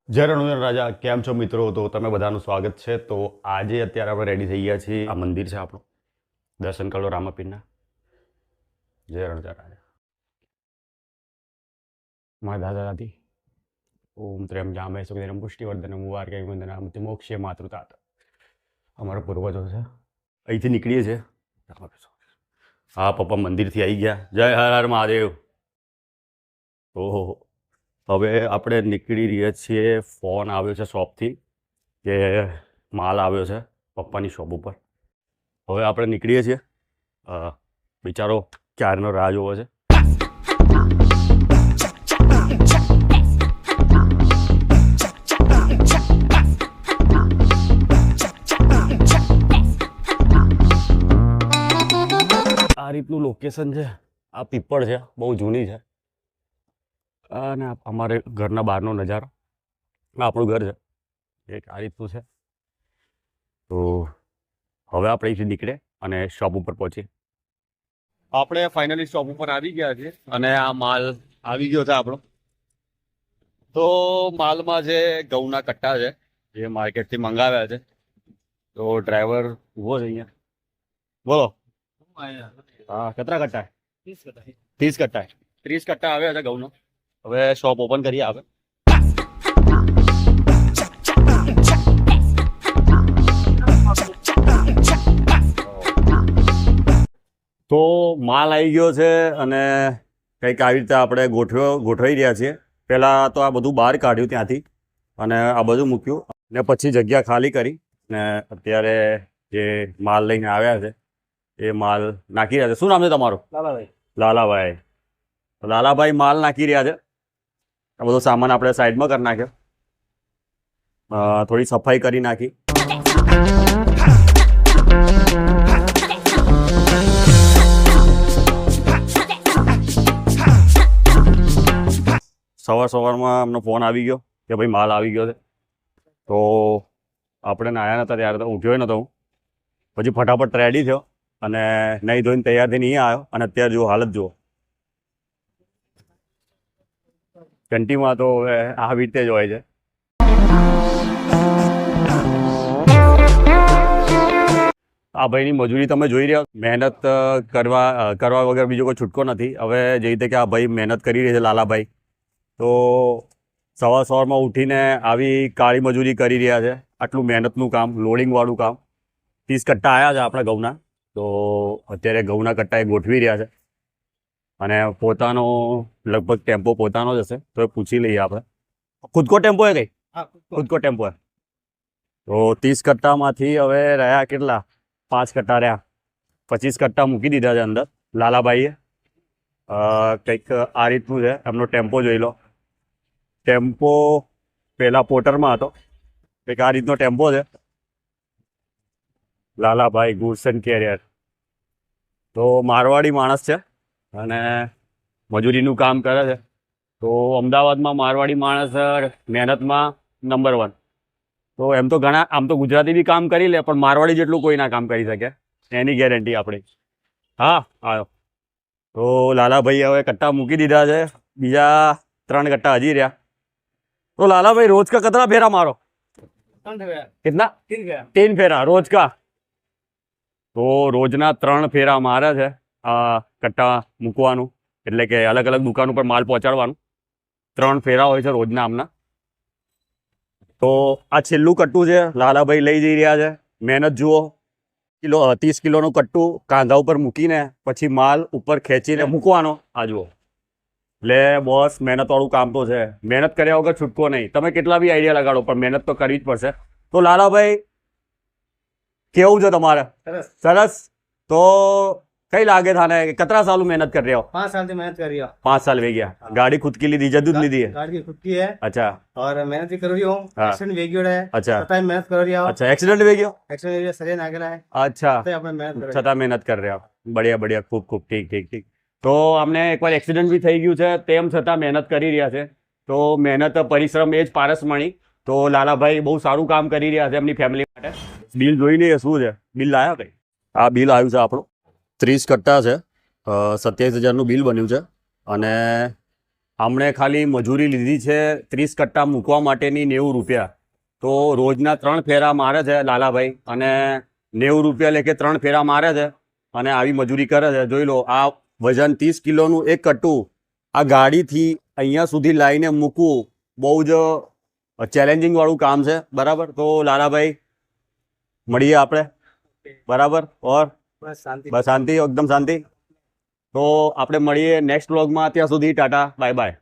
જય રણુજન રાજા, કેમ છો મિત્રો? તો તમે બધાનું સ્વાગત છે. તો આજે અત્યારે આપણે રેડી થઈ ગયા છીએ. આ મંદિર છે આપણું, દર્શન કરો રામાપીરના. જય રણુજન રાજા. મારા દાદા દાદી ઓમ ત્ર્યમ જામે સુખદેરમ પુષ્ટિવર્ધનમ મુવાર્કે વંદનામ મોક્ષે માતૃતાત. અમારા પૂર્વજો છે. અહીંથી નીકળીએ છીએ. હા પપ્પા મંદિરથી આવી ગયા. જય હર હર મહાદેવ. ઓહો, હવે આપણે નીકળી રહ્યા છીએ. ફોન આવ્યો છે શોપથી કે માલ આવ્યો છે પપ્પાની શોપ ઉપર. હવે આપણે નીકળીએ છીએ. બિચારો ક્યારનો રાહ જોવો છે. આ રીતનું લોકેશન છે. આ પીપળ છે, બહુ જૂની છે. અને અમારે ઘરના બહારનો નજારો. આપણું ઘર છે એક આ રીતનું છે. તો હવે આપણે અહીંથી નીકળે અને શોપ ઉપર પહોંચીએ. આપણે ફાઇનલી શોપ ઉપર આવી ગયા છીએ અને આ માલ આવી ગયો છે આપણો. તો માલમાં જે ઘઉંના કટ્ટા છે જે માર્કેટથી મંગાવ્યા છે. તો ડ્રાઈવર ઊભો છે અહીંયા. બોલો. હા, કેટલા કટ્ટા? 30 કટ્ટા. 30 કટ્ટા આવ્યા છે ઘઉંનો. હવે શોપ ઓપન કરીએ આપણે. તો માલ આવી ગયો છે અને કંઈક આવી રીતે આપણે ગોઠવાઈ રહ્યા છીએ. પહેલાં તો આ બધું બહાર કાઢ્યું ત્યાંથી અને આ બધું મૂક્યું ને પછી જગ્યા ખાલી કરી ને અત્યારે જે માલ લઈને આવ્યા છે એ માલ નાખી રહ્યા છે. શું નામ છે તમારું? લાલાભાઈ. લાલાભાઈ. લાલાભાઈ માલ નાખી રહ્યા છે. આ બધો સામાન આપણે સાઈડમાં કરી નાખ્યો. થોડી સફાઈ કરી નાખી. સવારમાં અમને ફોન આવી ગયો કે ભાઈ માલ આવી ગયો છે. તો આપણે નાયા નહોતા ત્યારે તો ઉઠ્યો નહોતો હું. પછી ફટાફટ રેડી થયો અને નહીં ધોઈને તૈયાર થઈને અહીંયા આવ્યો અને અત્યારે જુઓ હાલત જુઓ. ઘંટીમાં તો હવે આવી રીતે જ હોય છે. આ ભાઈની મજૂરી તમે જોઈ રહ્યા. મહેનત કરવા વગર બીજો કોઈ છૂટકો નથી. હવે જે રીતે કે આ ભાઈ મહેનત કરી રહ્યા છે લાલાભાઈ, તો સવારમાં ઉઠીને આવી કાળી મજૂરી કરી રહ્યા છે. આટલું મહેનતનું કામ, લોડિંગવાળું કામ. 30 કટ્ટા આવ્યા છે આપણા ઘઉંના. તો અત્યારે ઘઉંના કટ્ટા એ ગોઠવી રહ્યા છે અને પોતાનો લગભગ ટેમ્પો પોતાનો જ હશે. તો એ પૂછી લઈએ આપણે. ખુદ કો ટેમ્પો હે કઈ? ખુદ કો ટેમ્પો હે. તો 30 કટ્ટામાંથી હવે રહ્યા કેટલા? 5 કટ્ટા રહ્યા. 25 કટ્ટા મૂકી દીધા છે અંદર લાલાભાઈએ. કંઈક આ રીતનું છે એમનો ટેમ્પો. જોઈ લો. ટેમ્પો પહેલાં પોટરમાં હતો. કંઈક આ રીતનો ટેમ્પો છે. Lalabhai goods and carrier. તો મારવાડી માણસ છે અને મજૂરીનું કામ કરે છે. તો અમદાવાદમાં મારવાડી માણસ મહેનતમાં નંબર 1. તો એમ તો ઘણા, આમ તો ગુજરાતી બી કામ કરી લે પણ મારવાડી જેટલું કોઈ ના કામ કરી શકે, એની ગેરંટી આપણી. હા આવ્યો. તો લાલાભાઈ હવે કટ્ટા મૂકી દીધા છે. બીજા 3 કટ્ટા હજી રહ્યા. તો લાલાભાઈ રોજ કા कितना फेरा मारो? कितना? 3 फेरा रोज का. તો રોજના 3 ફેરા મારે છે આ કટ્ટા મૂકવાનું, એટલે કે અલગ અલગ દુકાન ઉપર માલ પહોંચાડવાનું. 3 ફેરા હોય છે રોજના આમના. તો આ છેલ્લું કટ્ટું છે, લાલાભાઈ લઈ જઈ રહ્યા છે. મહેનત જુઓ. 30 કિલોનું કટ્ટું કાંધા ઉપર મૂકીને પછી માલ ઉપર ખેંચીને મૂકવાનો. આ જુઓ. એટલે બોસ મહેનતવાળું કામ તો છે. મહેનત કર્યા વગર છૂટકો નહીં. તમે કેટલા બી આઈડિયા લગાડો પણ મહેનત તો કરવી જ પડશે. તો લાલાભાઈ કેવું છે તમારે? સરસ. તો કઈ લાગે थाने कितना साल मेहनत कर रहे हो? 5 साल से मेहनत कर रही हो. 5 साल हो गया. गाड़ी खुद की ली थी, जदूद ली थी है? गाड़ी खुद की है. अच्छा. और मेहनत भी कर रही हूँ. हाँ. एक्सीडेंट वेगियो है. अच्छा. छताई मेहनत कर रही हो. अच्छा. एक्सीडेंट भी गया? एक्सीडेंट वेगियो सरिया नागेला है. अच्छा. આપણે મહેનત કરી. છતાં મહેનત કરી રહ્યા. बढ़िया बढ़िया. खूब खूब. ठीक ठीक ठीक. તો અમને એકવાર એક્સિડન્ટ બી થઈ ગયું છે, તેમ છતાં મહેનત કરી રહ્યા છે. તો મહેનત પરિશ્રમ એ જ પારસમણી. તો લાલાભાઈ બહુ સારું કામ કરી રહ્યા છે એમની ફેમિલી માટે. બિલ જોઈ લઈએ શું છે. બિલ લાયા કઈ? આ બિલ આવ્યું છે આપણું. 30 કટ્ટા છે. 27,000નું બિલ બન્યું છે અને આમણે ખાલી મજૂરી લીધી છે 30 કટ્ટા મૂકવા માટેની 90 રૂપિયા. તો રોજના 3 ફેરા મારે છે લાલાભાઈ, અને 90 રૂપિયા લેખે 3 ફેરા મારે છે અને આવી મજૂરી કરે છે. જોઈ લો, આ વજન 30 કિલોનું એક કટ્ટું આ ગાડીથી અહીંયા સુધી લાવીને મૂકવું બહુ જ ચેલેન્જિંગ વાળું કામ છે. બરાબર, તો લાલાભાઈ મળીએ આપણે. બરાબર, ઓર બસ શાંતિ. બસ શાંતિ, એકદમ શાંતિ. તો આપણે મળીએ નેક્સ્ટ વ્લોગમાં. ત્યાં સુધી ટાટા, બાય બાય.